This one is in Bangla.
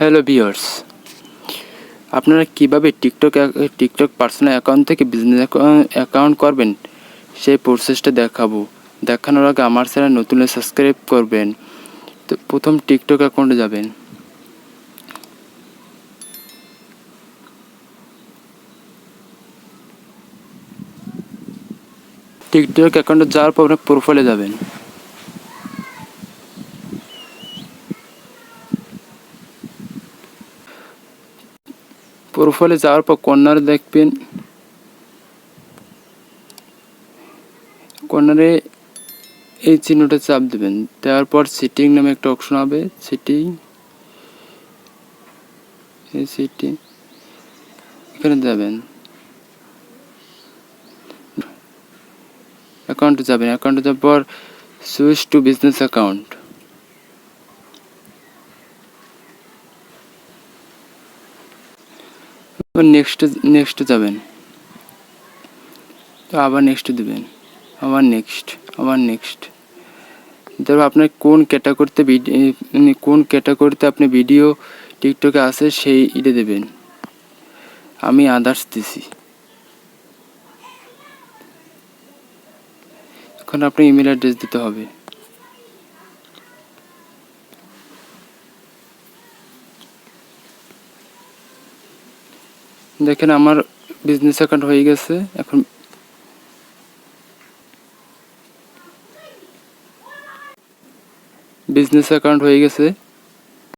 হ্যালো ভিউয়ার্স, আপনারা কিভাবে টিকটক পার্সোনাল অ্যাকাউন্ট থেকে বিজনেস অ্যাকাউন্ট করবেন সেই প্রসেসটা দেখানোর আগে আমার চ্যানেল নতুন হলে সাবস্ক্রাইব করবেন। তো প্রথম টিকটক অ্যাকাউন্টে যাবেন। টিকটক অ্যাকাউন্টে যাওয়ার পর আপনার প্রোফাইলে যাবেন। প্রোফাইলে যাওয়ার পর কর্নারে দেখবেন, কর্নারে এই চিহ্নটা চাপ দেবেন। দেওয়ার পর সেটিং নামে একটা অপশন হবে, সেটিং এখানে যাবেন। অ্যাকাউন্টে যাওয়ার পর সুইচ টু বিজনেস অ্যাকাউন্ট, নেক্সটে যাবেন। তো আবার নেক্সট দেবেন, আবার নেক্সট। তারপর আপনার কোন ক্যাটাগরিতে আপনি ভিডিও টিকটকে আছে সেই ইটা দেবেন। আমি আদার্স দিছি। এখন আপনি ইমেল অ্যাড্রেস দিতে হবে। দেখেন আমার বিজনেস অ্যাকাউন্ট হয়ে গেছে। এখন বিজনেস অ্যাকাউন্ট হয়ে গেছে।